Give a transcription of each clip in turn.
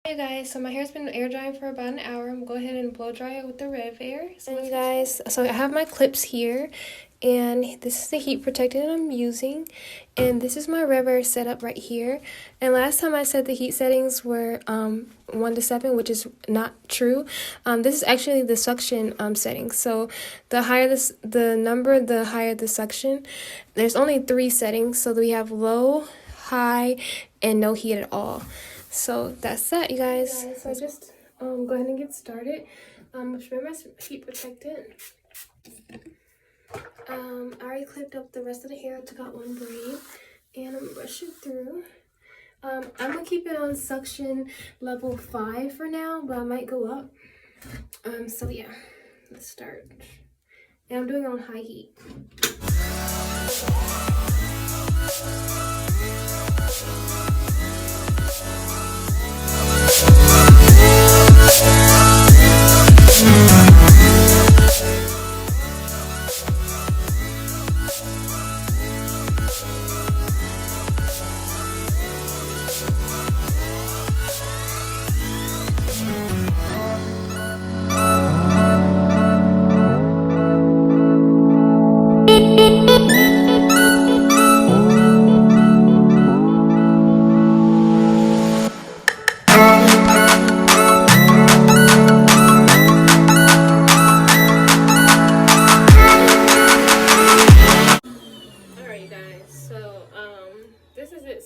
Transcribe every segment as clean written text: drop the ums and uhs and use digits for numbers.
Hey guys, so my hair's been air drying for about an hour. I'm gonna go ahead and blow dry it with the Revair. So you guys, I have my clips here, and this is the heat protectant I'm using, and this is my Revair setup right here. And last time I said the heat settings were 1 to 7, which is not true. This is actually the suction settings. So the higher the number, the higher the suction. There's only 3 settings, so we have low, high, and no heat at all. So that's that, you guys. So I just go ahead and get started. Spray my heat protectant. I already clipped up the rest of the hair. I took out one braid, and I'm gonna brush it through. I'm gonna keep it on suction level 5 for now, but I might go up. So yeah, let's start. And I'm doing it on high heat.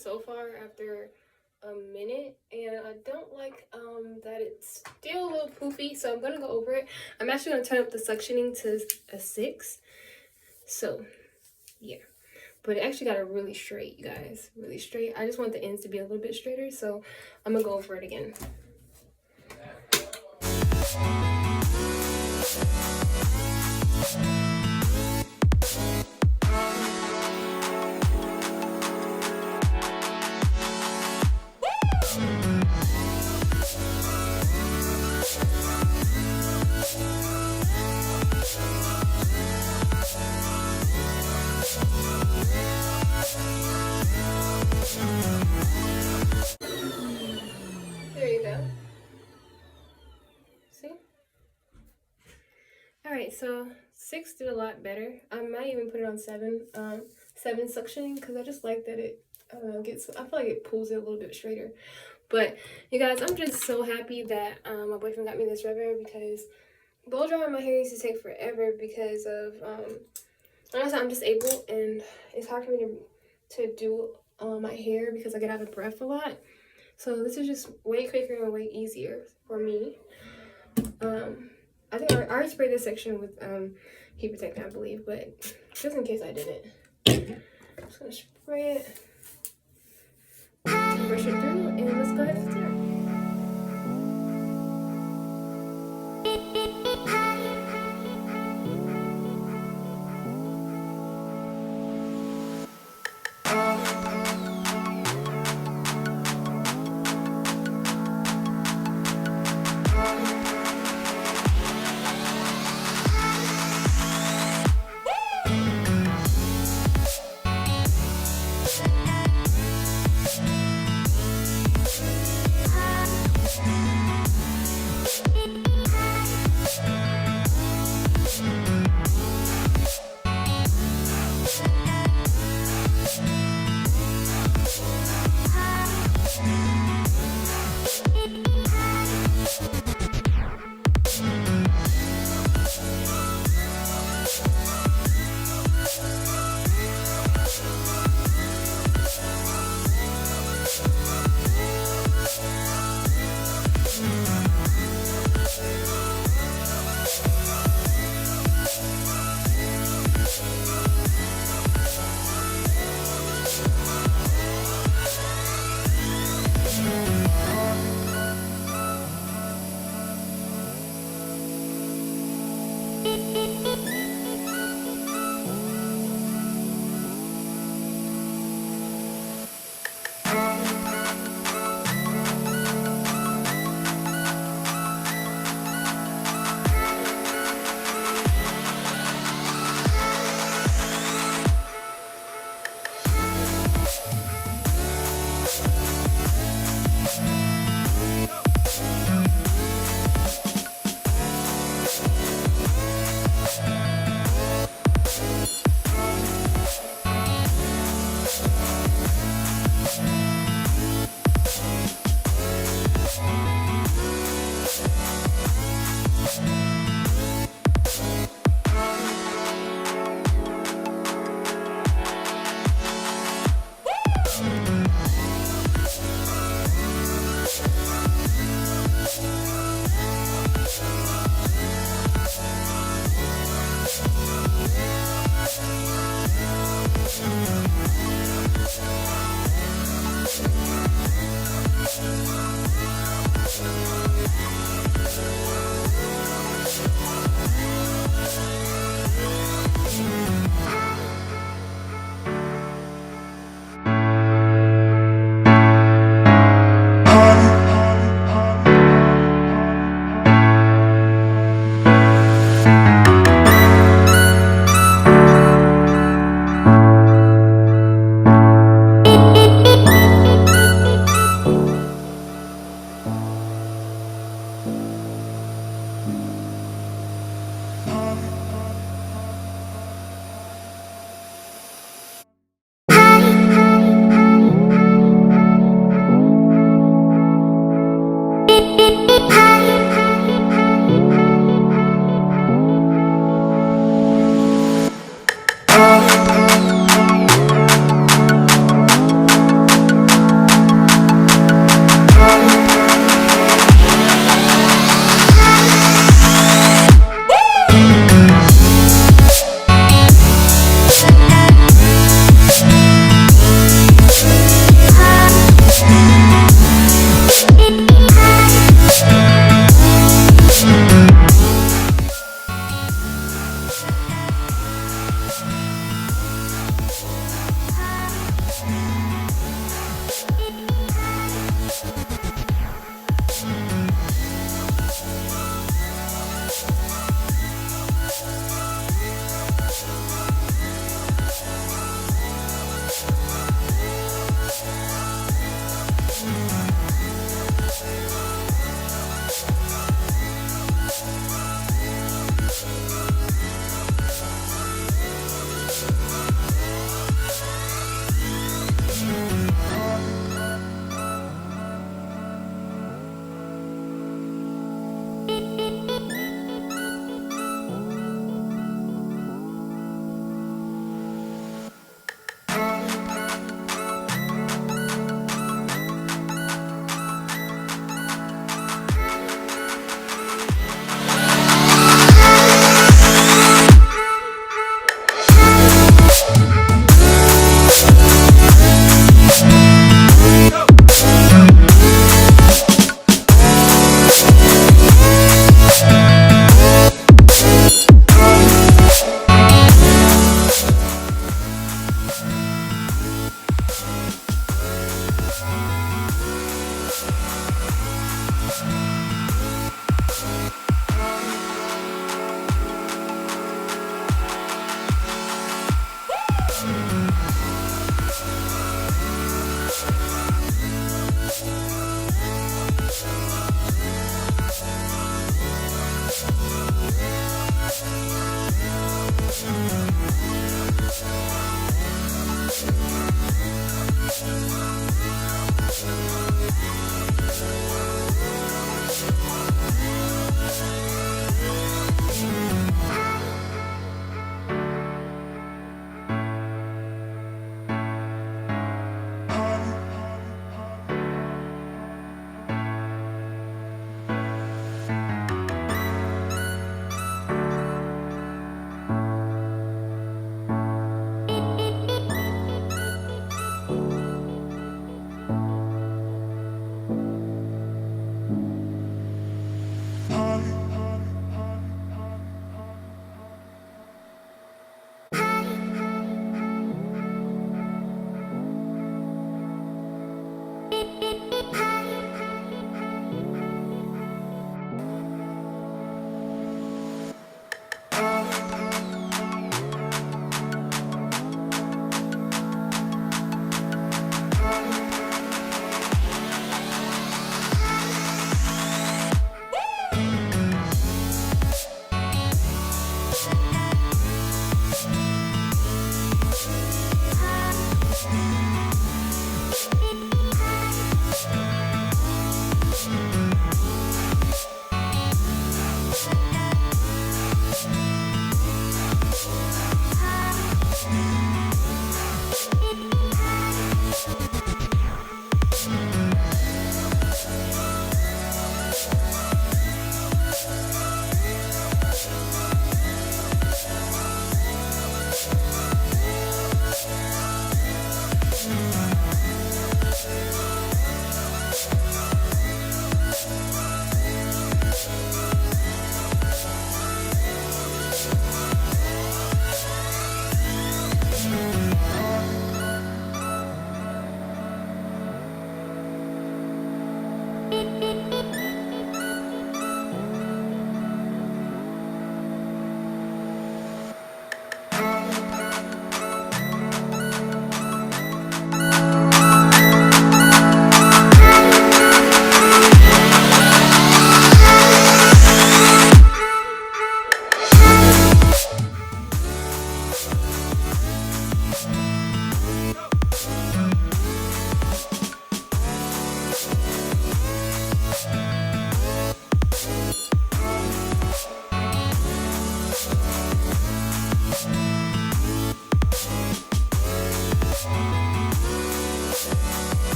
So far after a minute, and I don't like that it's still a little poofy, so I'm gonna go over it. I'm actually gonna turn up the suctioning to a 6, so yeah, but it actually got it really straight, you guys, really straight. I just want the ends to be a little bit straighter, so I'm gonna go over it again. Alright, so 6 did a lot better. I might even put it on 7 suctioning, because I just like that it gets, I feel like it pulls it a little bit straighter. But you guys, I'm just so happy that my boyfriend got me this Revair, because blow drying my hair used to take forever because of honestly, I'm disabled and it's hard for me to do my hair because I get out of breath a lot. So this is just way quicker and way easier for me. I think I already sprayed this section with heat protectant, I believe, but just in case I didn't, I'm just gonna spray it, brush it through, and let's go ahead and start.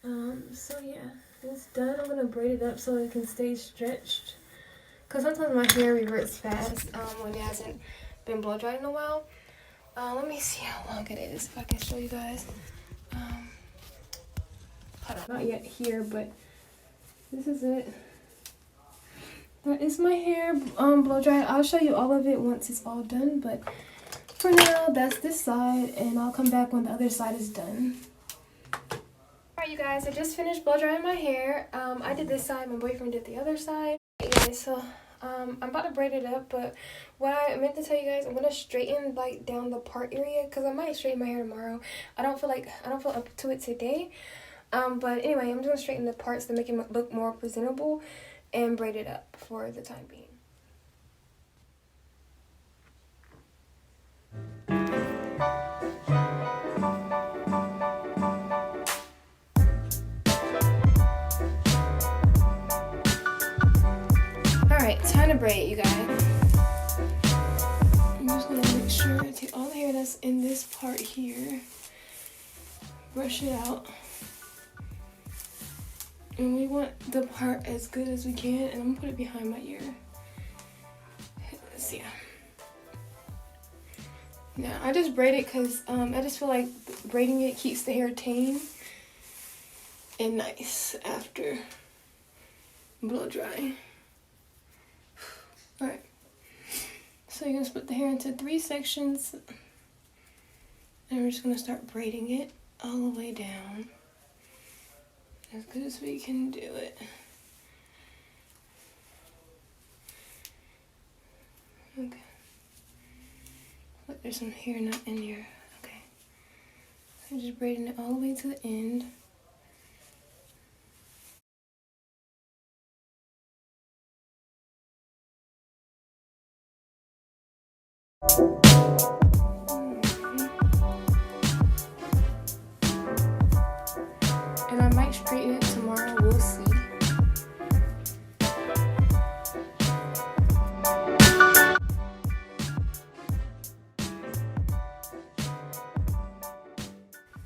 So yeah, it's done. I'm gonna braid it up so it can stay stretched. Cause sometimes my hair reverts fast when it hasn't been blow dried in a while. Let me see how long it is if I can show you guys. Hold on. Not yet here, but this is it. That is my hair blow dried. I'll show you all of it once it's all done, but for now that's this side, and I'll come back when the other side is done. Alright you guys, I just finished blow drying my hair. I did this side, my boyfriend did the other side. Hey guys, so I'm about to braid it up, but what I meant to tell you guys, I'm gonna straighten like down the part area because I might straighten my hair tomorrow. I don't feel up to it today. But anyway, I'm just gonna straighten the parts to make it look more presentable and braid it up for the time being. Alright, time to braid, you guys. I'm just gonna make sure I take all the hair that's in this part here, brush it out. And we want the part as good as we can, and I'm gonna put it behind my ear. Let's see. Now, I just braid it because I just feel like braiding it keeps the hair tame and nice after blow drying. Alright, so you're going to split the hair into 3 sections, and we're just going to start braiding it all the way down as good as we can do it. Okay. Look, there's some hair not in here. Okay. So just braiding it all the way to the end. And I might straighten it tomorrow, we'll see.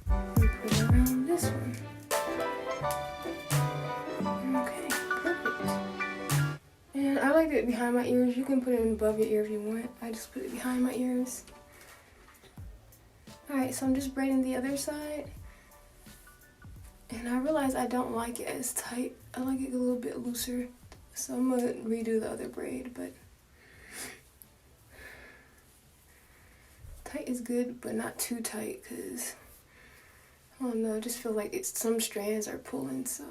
And put it around this one. Okay, perfect. And I like it behind my ears. You can put it above your ear if you want. I just put it behind my ears. Alright, so I'm just braiding the other side. And I realize I don't like it as tight. I like it a little bit looser. So I'm going to redo the other braid, but tight is good, but not too tight because, I don't know, I just feel like some strands are pulling, so.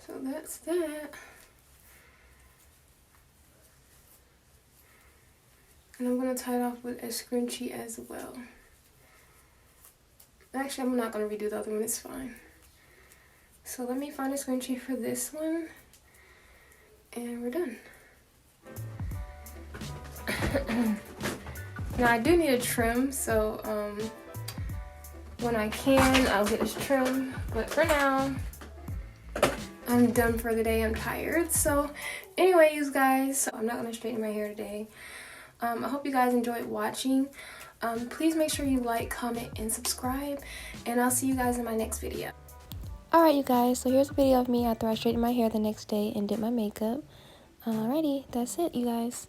So that's that. And I'm going to tie it off with a scrunchie as well. Actually, I'm not going to redo the other one, it's fine. So let me find a scrunchie for this one, and we're done. Now I do need a trim, so when I can, I'll get this trim. But for now, I'm done for the day. I'm tired. So anyway, you guys, I'm not going to straighten my hair today. I hope you guys enjoyed watching. Please make sure you like, comment, and subscribe, and I'll see you guys in my next video. Alright you guys, so here's a video of me after I straightened my hair the next day and did my makeup. Alrighty, that's it you guys.